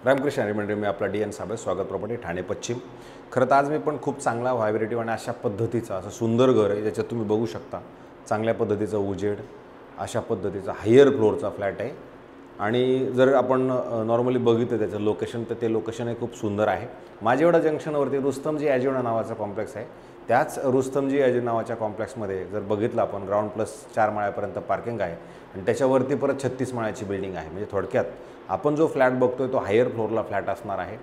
रामकृष्ण हरी मंडळी, मी आपला डी.एन. साबळे, स्वागत प्रॉपर्टी ठाणे पश्चिम. खरं तर आज मी पण खूप चांगला व्हायब्रेटिव्ह आणि अशा पद्धतीचा असं सुंदर घर आहे ज्याच्यात तुम्ही बघू शकता चांगल्या पद्धतीचा उजेड, अशा पद्धतीचा हायर फ्लोअरचा फ्लॅट आहे. आणि जर आपण नॉर्मली बघितलं त्याचं लोकेशन तर ते लोकेशनही खूप सुंदर आहे. माझेवाडा जंक्शनवरती रुस्तमजी ॲजिवडा नावाचा कॉम्प्लेक्स आहे. त्याच रुस्तमजी ॲजी नावाच्या कॉम्प्लेक्समध्ये जर बघितलं आपण ग्राउंड प्लस 4 माळ्यापर्यंत पार्किंग आहे आणि त्याच्यावरती परत 36 माळ्याची बिल्डिंग आहे. म्हणजे थोडक्यात आपण जो फ्लॅट बघतोय तो हायर फ्लोअरला फ्लॅट असणार आहे.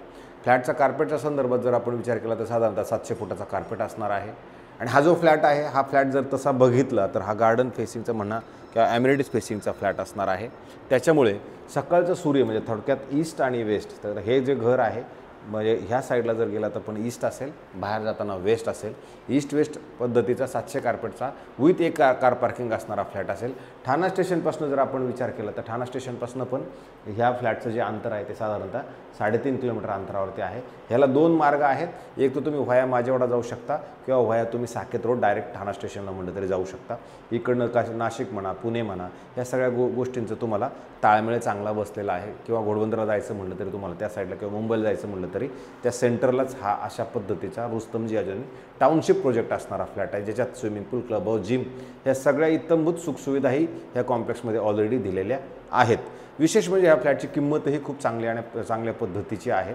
फ्लॅटचा कार्पेटच्या संदर्भात जर आपण विचार केला तर साधारणतः 700 फुटाचा कार्पेट असणार आहे. आणि हा जो फ्लॅट आहे हा फ्लॅट जर तसा बघितला तर हा गार्डन फेसिंगचा म्हणा किंवा ॲम्युनिटीज फेसिंगचा फ्लॅट असणार आहे. त्याच्यामुळे सकाळचं सूर्य म्हणजे थोडक्यात ईस्ट आणि वेस्ट, तर हे जे घर आहे म्हणजे ह्या साईडला जर गेला तर पण ईस्ट असेल, बाहेर जाताना वेस्ट असेल. ईस्ट वेस्ट पद्धतीचा 700 कार्पेटचा विथ एक कार पार्किंग असणारा फ्लॅट असेल. ठाणा स्टेशनपासून जर आपण विचार केला तर ठाणा स्टेशनपासून पण ह्या फ्लॅटचं जे अंतर आहे ते साधारणतः 3.5 किलोमीटर अंतरावरती आहे. ह्याला 2 मार्ग आहेत. एक तर तुम्ही व्हाया माझेवाडा जाऊ शकता किंवा व्हाया तुम्ही साकेत रोड डायरेक्ट ठाणा स्टेशनला म्हणलं तरी जाऊ शकता. इकडनं नाशिक म्हणा, पुणे म्हणा, या सगळ्या गोष्टींचं तुम्हाला ताळमेळ चांगला बसलेला आहे. किंवा घोडबंदरला जायचं म्हणलं तरी तुम्हाला त्या साईडला किंवा मुंबईला जायचं म्हणलं तरी त्या सेंटरलाच हा अशा पद्धतीचा रुस्तमजी ॲजी टाउनशिप प्रोजेक्ट असणारा फ्लॅट आहे, ज्याच्यात स्विमिंग पूल, क्लब हाऊस, जिम ह्या सगळ्या इत्तमभूत सुखसुविधाही ह्या कॉम्प्लेक्समध्ये ऑलरेडी दिलेल्या आहेत. विशेष म्हणजे ह्या फ्लॅटची किंमतही खूप चांगली आणि चांगल्या पद्धतीची आहे.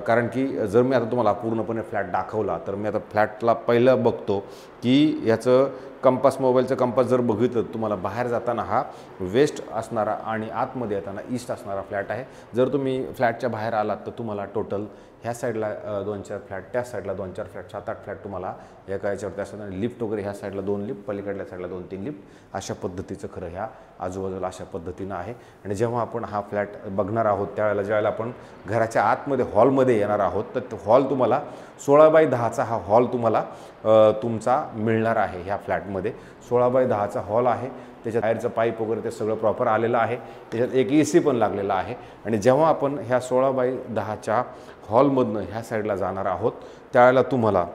कारण की जर मी आता तुम्हाला पूर्णपणे फ्लॅट दाखवला तर मी आता फ्लॅटला पहिलं बघतो की याचं कंपास, मोबाईलचं कंपास जर बघितलं तर तुम्हाला बाहेर जाताना हा वेस्ट असणारा आणि आतमध्ये येताना ईस्ट असणारा फ्लॅट आहे. जर तुम्ही फ्लॅटच्या बाहेर आलात तर तुम्हाला टोटल ह्या साईडला 2-4 फ्लॅट, त्या साईडला 2-4 फ्लॅट, 7-8 फ्लॅट तुम्हाला एका याच्यावरती असतात. आणि लिफ्ट वगैरे ह्या साईडला 2 लिफ्ट, पलीकडल्या साईडला 2-3 लिफ्ट, अशा पद्धतीचं खरं ह्या आजूबाजूला अशा पद्धतीनं आहे. आणि जेव्हा आपण हा फ्लॅट बघणार आहोत ज्यावेळेला आपण घराच्या आतमध्ये हॉलमध्ये येणार आहोत तर तो हॉल तुम्हाला 16x10चा हा हॉल तुम्हाला तुमचा मिळणार आहे. ह्या फ्लॅटमध्ये 16x10चा हॉल आहे. त्याच्यात बाहेरचं पाईप वगैरे ते सगळं प्रॉपर आलेलं आहे. त्याच्यात एक AC पण लागलेला आहे. आणि जेव्हा आपण ह्या 16x10च्या हॉलमधनं ह्या साईडला जाणार आहोत त्यावेळेला तुम्हाला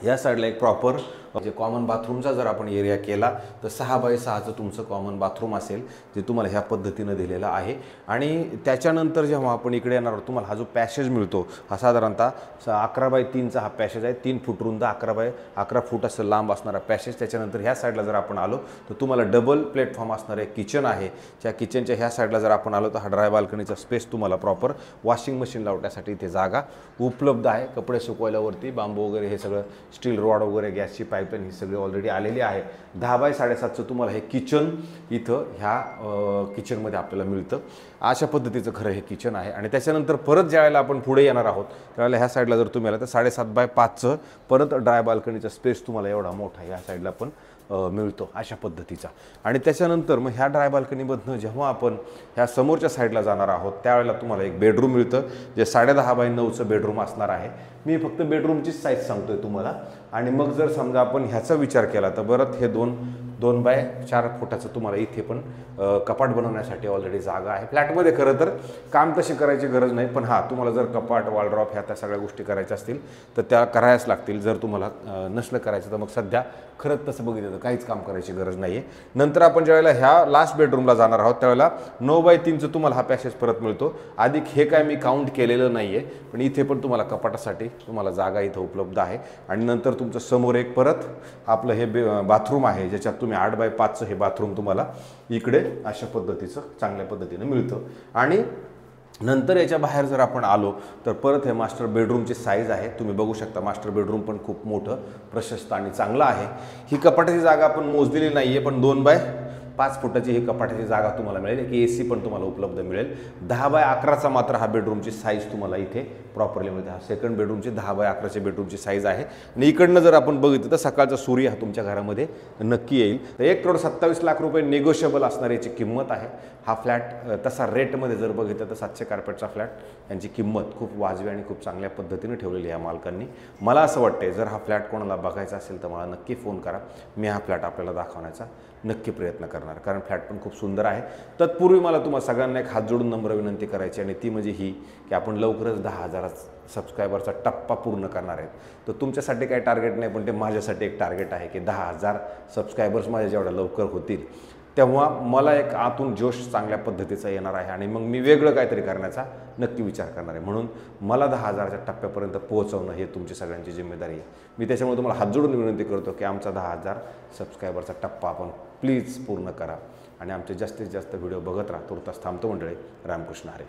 या साईडला एक प्रॉपर म्हणजे कॉमन बाथरूमचा जर आपण एरिया केला तर 6x6चं तुमचं कॉमन बाथरूम असेल, जे तुम्हाला ह्या पद्धतीनं दिलेलं आहे. आणि त्याच्यानंतर जेव्हा आपण इकडे येणार आहोत तुम्हाला हा जो पॅसेज मिळतो हा साधारणतः 11x3चा हा पॅसेज आहे. 3 फूट रुंद, 11x11 फूट असं लांब असणारा पॅसेज. त्याच्यानंतर ह्या साईडला जर आपण आलो तर तुम्हाला डबल प्लॅटफॉर्म असणारं एक किचन आहे. त्या किचनच्या ह्या साईडला जर आपण आलो तर हा ड्राय बाल्कनीचा स्पेस तुम्हाला प्रॉपर वॉशिंग मशीन लावण्यासाठी इथे जागा उपलब्ध आहे. कपडे सुकवायला वरती बांबू वगैरे हे सगळं स्टील रॉड वगैरे, गॅसची पाईपलाईन ही सगळी ऑलरेडी आलेली आहे. 10x7.5चं तुम्हाला हे किचन इथं ह्या किचनमध्ये आपल्याला मिळतं. अशा पद्धतीचं खरं हे किचन आहे. आणि त्याच्यानंतर परत ज्यावेळेला आपण पुढे येणार आहोत त्यावेळेला ह्या साईडला जर तुम्ही आला तर 7.5x5चं परत ड्राय बाल्कनीचा स्पेस तुम्हाला एवढा मोठा ह्या साईडला पण मिळतो अशा पद्धतीचा. आणि त्याच्यानंतर मग ह्या ड्राय बाल्कनीमधनं जेव्हा आपण ह्या समोरच्या साईडला जाणार आहोत त्यावेळेला तुम्हाला एक बेडरूम मिळतं, जे 10.5x9चं बेडरूम असणार आहे. मी फक्त बेडरूमचीच साईज सांगतोय तुम्हाला. आणि मग जर समजा आपण ह्याचा विचार केला तर परत हे 2x4 फुटाचं तुम्हाला इथे पण कपाट बनवण्यासाठी ऑलरेडी जागा आहे. फ्लॅटमध्ये खरं तर काम तशी करायची गरज नाही, पण हां तुम्हाला जर कपाट, वॉलड्रॉप ह्या त्या सगळ्या गोष्टी करायच्या असतील तर त्या करायच लागतील. जर तुम्हाला नसलं करायचं तर मग सध्या खरंच तसं बघितलं तर काहीच काम करायची गरज नाही आहे. नंतर आपण ज्यावेळेला ह्या लास्ट बेडरूमला जाणार आहोत त्यावेळेला 9x3चं तुम्हाला हा पॅसेज परत मिळतो. अधिक हे काय मी काउंट केलेलं नाही आहे, पण इथे पण तुम्हाला कपाटासाठी तुम्हाला जागा इथं उपलब्ध आहे. आणि नंतर तुमचं समोर एक परत आपलं हे बाथरूम आहे, ज्याच्यात तुम्ही 8x5चं हे बाथरूम तुम्हाला इकडे अशा पद्धतीचं चांगल्या पद्धतीनं मिळतं. आणि नंतर याच्या बाहेर जर आपण आलो तर परत हे मास्टर बेडरूमची साईज आहे. तुम्ही बघू शकता मास्टर बेडरूम पण खूप मोठं, प्रशस्त आणि चांगलं आहे. ही कपाटाची जागा आपण मोजलेली नाही आहे, पण 2x5 फुटाची ही कपाटाची जागा तुम्हाला मिळेल. एक AC पण तुम्हाला उपलब्ध मिळेल. 10x11चा मात्र हा बेडरूमची साईज तुम्हाला इथे प्रॉपरली मिळते. हा सेकंड बेडरूमची 10x11ची बेडरूमची साईज आहे. आणि इकडनं जर आपण बघितलं तर सकाळचा सूर्य हा तुमच्या घरामध्ये नक्की येईल. तर 1,27,00,000 रुपये निगोशिएबल असणारी याची किंमत आहे. हा फ्लॅट तसा रेटमध्ये जर बघितलं तर 700 कार्पेटचा फ्लॅट यांची किंमत खूप वाजवी आणि खूप चांगल्या पद्धतीने ठेवलेली आहे मालकांनी. मला असं वाटतंय जर हा फ्लॅट कोणाला बघायचा असेल तर मला नक्की फोन करा. मी हा फ्लॅट आपल्याला दाखवण्याचा नक्की प्रयत्न करणार, कारण फ्लॅट पण खूप सुंदर आहे. तत्पूर्वी मला तुम्हाला सगळ्यांना एक हात जोडून नम्र विनंती करायची आणि ती म्हणजे ही की आपण लवकरच 10,000 सबस्क्रायबरचा टप्पा पूर्ण करणार आहेत. तर तुमच्यासाठी काही टार्गेट नाही, पण ते माझ्यासाठी एक टार्गेट आहे की 10,000 सबस्क्रायबर्स माझ्या जेवढ्या लवकर होतील तेव्हा मला एक आतून जोश चांगल्या पद्धतीचा येणार आहे आणि मग मी वेगळं काहीतरी करण्याचा नक्की विचार करणार आहे. म्हणून मला 10,000च्या टप्प्यापर्यंत पोहोचवणं हे तुमची सगळ्यांची जिम्मेदारी आहे. मी त्याच्यामुळे तुम्हाला हात जोडून विनंती करतो की आमचा 10,000 सबस्क्रायबरचा टप्पा आपण प्लीज पूर्ण करा आणि आमचे जास्तीत जास्त व्हिडिओ बघत राहा. तुर्तास थांबतो मंडळी. रामकृष्ण हरी.